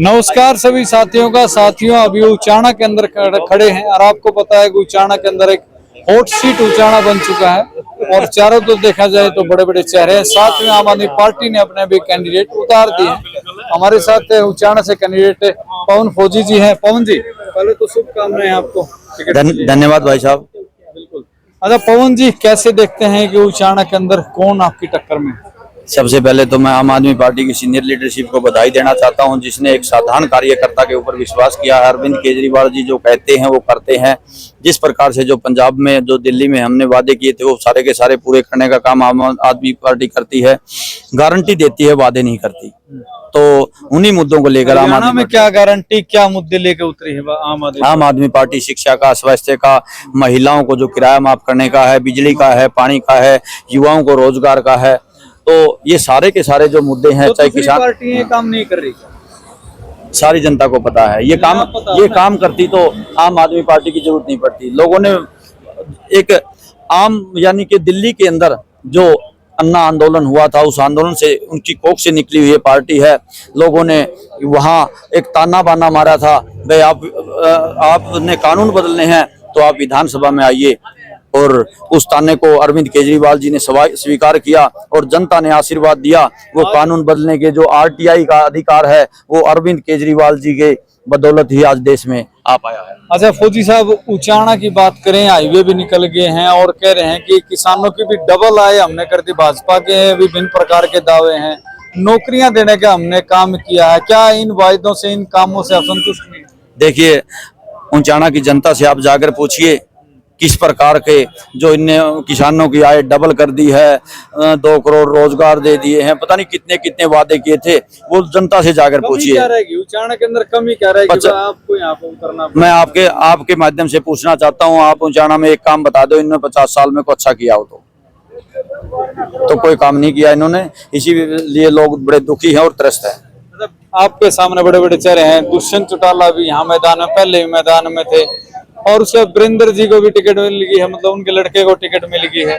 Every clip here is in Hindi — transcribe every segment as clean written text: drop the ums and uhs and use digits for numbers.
नमस्कार सभी साथियों का। अभी उचाना के अंदर खड़े हैं और आपको पता है कि उचाना के अंदर एक हॉट सीट उचाना बन चुका है और चारों तरफ देखा जाए तो बड़े बड़े चेहरे हैं। साथ में आम आदमी पार्टी ने अपने भी कैंडिडेट उतार दिए हैं। हमारे साथ उचाना से कैंडिडेट पवन फौजी जी हैं। पवन जी, पहले तो शुभकामनाएं आपको। धन्यवाद भाई साहब। बिल्कुल। अच्छा पवन जी, कैसे देखते हैं कि उचाना के अंदर कौन आपकी टक्कर में? सबसे पहले तो मैं आम आदमी पार्टी की सीनियर लीडरशिप को बधाई देना चाहता हूं, जिसने एक साधारण कार्यकर्ता के ऊपर विश्वास किया है। अरविंद केजरीवाल जी जो कहते हैं वो करते हैं। जिस प्रकार से जो पंजाब में, जो दिल्ली में हमने वादे किए थे वो सारे के सारे पूरे करने का काम आम आदमी पार्टी करती है। गारंटी देती है, वादे नहीं करती। तो उन्हीं मुद्दों को लेकर आम आदमी में क्या गारंटी, क्या मुद्दे लेकर उतरी है आम आदमी पार्टी? शिक्षा का, स्वास्थ्य का, महिलाओं को जो किराया माफ करने का है, बिजली का है, पानी का है, युवाओं को रोजगार का है। तो ये सारे के सारे जो मुद्दे हैं, चाहे किसान पार्टी ये काम नहीं कर रही, सारी जनता को पता है। ये काम करती तो आम आदमी पार्टी की जरूरत नहीं पड़ती। लोगों ने एक आम, यानी कि दिल्ली के अंदर जो अन्ना आंदोलन हुआ था, उस आंदोलन से, उनकी कोख से निकली हुई पार्टी है। लोगों ने वहाँ एक ताना बाना मारा था, भाई आपने कानून बदलने हैं तो आप विधानसभा में आइए, और उस ताने को अरविंद केजरीवाल जी ने स्वीकार किया और जनता ने आशीर्वाद दिया। वो कानून बदलने के जो आरटीआई का अधिकार है वो अरविंद केजरीवाल जी के बदौलत ही आज देश में आ पाया है। अच्छा फौजी साहब, उचाना की बात करें, हाईवे भी निकल गए हैं और कह रहे हैं कि किसानों की भी डबल आय हमने कर दी। भाजपा के विभिन्न प्रकार के दावे हैं, नौकरियां देने का हमने काम किया है। क्या इन वायदों से, इन कामों से असंतुष्ट नहीं? देखिए, उचाना की जनता से आप जाकर पूछिए किस प्रकार के जो इनने किसानों की आय डबल कर दी है, 2 करोड़ रोजगार दे दिए हैं, पता नहीं कितने कितने वादे किए थे, वो जनता से जाकर पूछिए। क्या रहेगी उचाना के अंदर कमी, क्या रहेगी? आपको यहाँ पे उतरना, मैं आपके माध्यम से पूछना चाहता हूँ, आप उचाना में एक काम बता दो, इन्होंने 50 साल में को अच्छा किया हो तो कोई काम नहीं किया इन्होंने। इसीलिए लोग बड़े दुखी हैं और त्रस्त है। आपके सामने बड़े बड़े चेहरे हैं। दुष्यंत चौटाला भी यहाँ मैदान में, पहले भी मैदान में थे, और उसके वीरेंद्र जी को भी टिकट मिल गई है, मतलब उनके लड़के को टिकट मिल गई है।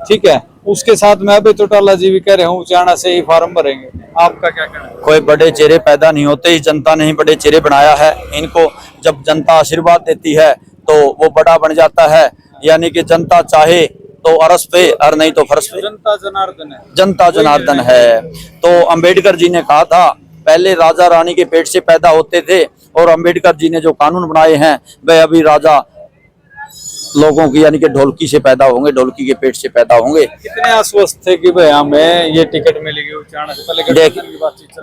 ठीक है, उसके साथ में अभी चौटाला जी भी कह रहे हैं उचाना से ही फार्म भरेंगे। आपका क्या कहना है? कोई बड़े चेहरे पैदा नहीं होते, इस जनता ने ही बड़े चेहरे बनाया है। इनको जब जनता आशीर्वाद देती है तो वो बड़ा बन जाता है। यानी कि जनता चाहे तो अरस पे और नहीं तो फर्श पे। जनता जनार्दन है, जनता जनार्दन है। तो अंबेडकर जी ने कहा था, पहले राजा रानी के पेट से पैदा होते थे, और अंबेडकर जी ने जो कानून बनाए हैं वे अभी राजा लोगों की, यानी कि ढोलकी से पैदा होंगे, ढोलकी के पेट से पैदा होंगे। कितने आश्वस्त थे कि भाई हमें ये टिकट मिलेगी उचाना से पहले?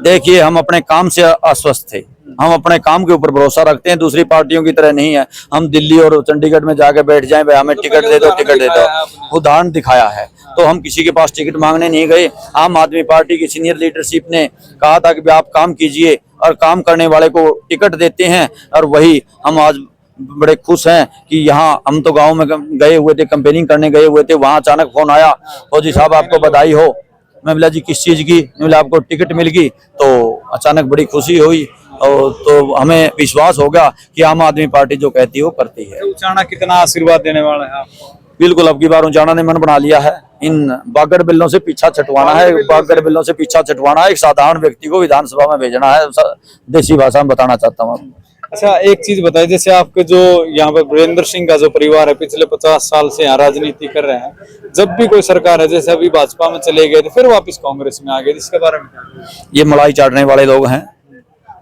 देखिए, हम अपने काम से आश्वस्त थे। हम अपने काम के ऊपर भरोसा रखते हैं, दूसरी पार्टियों की तरह नहीं है। हम दिल्ली और चंडीगढ़ में जाके बैठ जाएं, भाई हमें टिकट दे दो, टिकट दे दो। उदाहरण दिखाया है। तो हम किसी के पास टिकट मांगने नहीं गए। आम आदमी पार्टी की सीनियर लीडरशिप ने कहा था कि आप काम कीजिए, और काम करने वाले को टिकट देते हैं। और वही हम आज बड़े खुश हैं कि यहाँ हम तो गांव में गए हुए थे, कैंपेनिंग करने गए हुए थे, वहां अचानक फोन आया, फौजी साहब आपको बधाई हो। मैं बोला जी किस चीज की? मैं बोला आपको टिकट मिल गई। तो अचानक बड़ी खुशी हुई, और तो हमें विश्वास हो गया कि आम आदमी पार्टी जो कहती है वो करती है। उचाना कितना आशीर्वाद देने वाला है आपको? बिल्कुल, अब की बार उचाना ने मन बना लिया है, इन बागर बिल्लों से पीछा छटवाना है। बागर बिल्लों से पीछा छटवाना है, एक साधारण व्यक्ति को विधानसभा में भेजना है। देसी भाषा में बताना चाहता हूँ आपको। अच्छा, एक चीज बताइए, जैसे आपके जो यहाँ पे वीरेंद्र सिंह का जो परिवार है, पिछले 50 साल से यहाँ राजनीति कर रहे हैं, जब भी कोई सरकार है, जैसे अभी भाजपा में चले गए थे, फिर वापस कांग्रेस में आ गए, इसके बारे में क्या? ये मलाई चाटने वाले लोग हैं।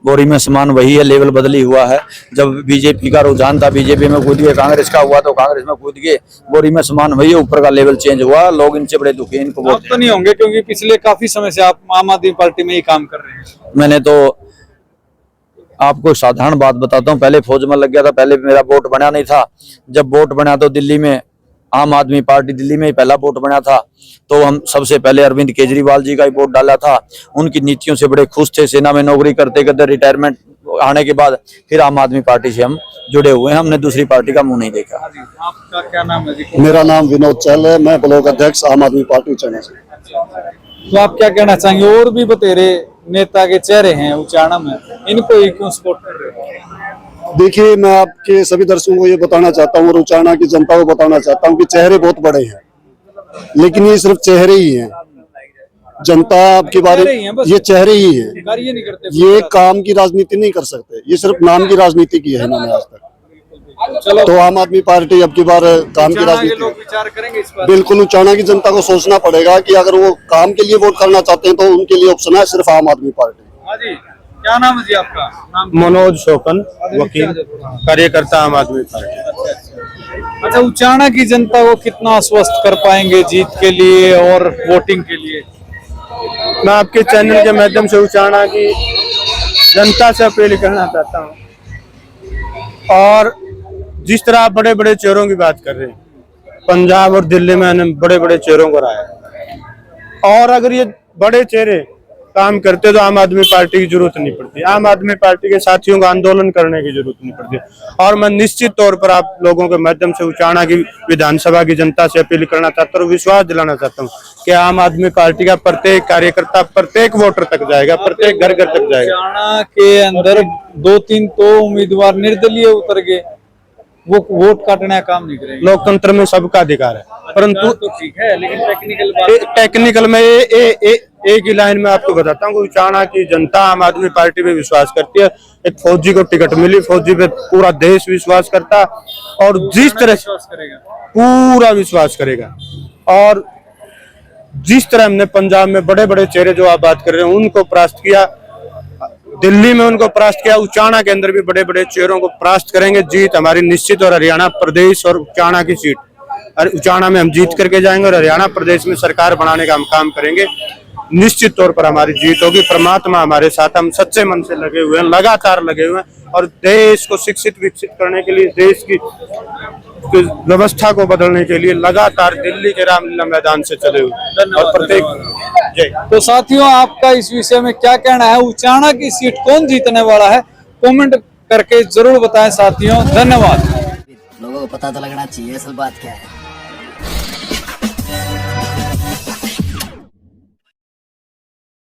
बोरी में समान वही है, लेवल बदली हुआ है। जब बीजेपी का रुझान था, बीजेपी में कूद गए, कांग्रेस का हुआ तो कांग्रेस में कूद गए। बोरी में समान वही है, ऊपर का लेवल चेंज हुआ। लोग इनसे बड़े दुखी हैं। इनको आप तो नहीं होंगे, क्योंकि पिछले काफी समय से आप आम आदमी पार्टी में ही काम कर रहे हैं। मैंने तो आपको साधारण बात बताता हूँ, पहले फौज में लग गया था। पहले मेरा वोट बना नहीं था। जब वोट बना तो दिल्ली में आम आदमी पार्टी, दिल्ली में ही पहला वोट बना था, तो हम सबसे पहले अरविंद केजरीवाल जी का ही वोट डाला था। उनकी नीतियों से बड़े खुश थे। सेना में नौकरी करते करते रिटायरमेंट आने के बाद फिर आम आदमी पार्टी से हम जुड़े हुए हैं। हमने दूसरी पार्टी का मुंह नहीं देखा। आपका क्या नाम है जी? मेरा नाम विनोद चहल है, मैं ब्लॉक अध्यक्ष आम आदमी पार्टी उचाना से। तो आप क्या कहना चाहेंगे? और भी बतेरे नेता के चेहरे हैं उचाणा में, इनको ही क्यों सपोर्ट कर रहे हो? देखिए, मैं आपके सभी दर्शकों को ये बताना चाहता हूँ और उचाणा की जनता को बताना चाहता हूँ कि चेहरे बहुत बड़े हैं, लेकिन ये सिर्फ चेहरे ही हैं। जनता आपके बारे चेहरे ही हैं बस। ये चेहरे ही हैं, कार्य नहीं करते। ये काम की राजनीति नहीं कर सकते, ये सिर्फ नाम की राजनीति की है इन्होंने आज तक। चलो, तो आम आदमी पार्टी अब की बार काम की उचाणा के लोग राजनीति, विचार करेंगे इस पर। बिल्कुल उचाणा की जनता को सोचना पड़ेगा कि अगर वो काम के लिए वोट करना चाहते हैं तो उनके लिए ऑप्शन है सिर्फ आम आदमी पार्टी। हाँ जी, क्या नाम है जी आपका? नाम मनोज शोकन, वकील, कार्यकर्ता आम आदमी पार्टी। अच्छा, उचाणा की जनता को कितना आश्वस्त कर पाएंगे जीत के लिए और वोटिंग के लिए? मैं आपके चैनल के माध्यम से उचाणा की जनता से अपील करना चाहता हूँ, और जिस तरह आप बड़े बड़े चेहरों की बात कर रहे हैं, पंजाब और दिल्ली में बड़े बड़े चेहरों को रहा है, और अगर ये बड़े चेहरे काम करते तो आम आदमी पार्टी की जरूरत नहीं पड़ती, आम आदमी पार्टी के साथियों को आंदोलन करने की जरूरत नहीं पड़ती। और मैं निश्चित तौर पर आप लोगों के माध्यम से उचाणा की विधानसभा की जनता से अपील करना चाहता हूँ और विश्वास दिलाना चाहता हूँ कि आम आदमी पार्टी का प्रत्येक कार्यकर्ता प्रत्येक वोटर तक जाएगा, प्रत्येक घर घर तक जाएगा। उचाणा के अंदर 2-3 तो उम्मीदवार निर्दलीय उतर गए, वो वोट काटने का काम नहीं करेंगे। लोकतंत्र में सबका अधिकार है, परंतु तो ठीक है, लेकिन टेक्निकल में एक ही लाइन में आपको बताता हूँ कि उचाणा की जनता आम आदमी पार्टी पे विश्वास करती है। एक फौजी को टिकट मिली, फौजी पे पूरा देश विश्वास करता, और जिस तरह विश्वास करेगा, पूरा विश्वास करेगा। और जिस तरह हमने पंजाब में बड़े बड़े चेहरे जो आप बात कर रहे हैं उनको परास्त किया, दिल्ली में उनको परास्त किया, उचाणा के अंदर भी बड़े बड़े चेहरों को परास्त करेंगे। जीत हमारी निश्चित, और हरियाणा प्रदेश और उचाणा की सीट, उचाणा में हम जीत करके जाएंगे और हरियाणा प्रदेश में सरकार बनाने का हम काम करेंगे। निश्चित तौर पर हमारी जीत होगी। परमात्मा हमारे साथ, हम सच्चे मन से लगे हुए हैं, लगातार लगे हुए हैं, और देश को शिक्षित विकसित करने के लिए, देश की व्यवस्था को बदलने के लिए लगातार दिल्ली के रामलीला मैदान से चले हुए, और प्रत्येक जय। तो साथियों, आपका इस विषय में क्या कहना है? उचाणा की सीट कौन जीतने वाला है? कमेंट करके जरूर बताएं साथियों। धन्यवाद। लोगों को पता तो लगना चाहिए असल बात क्या है।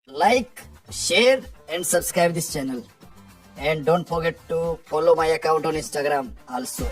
Like, share and subscribe this channel, and don't forget to follow my account on Instagram also.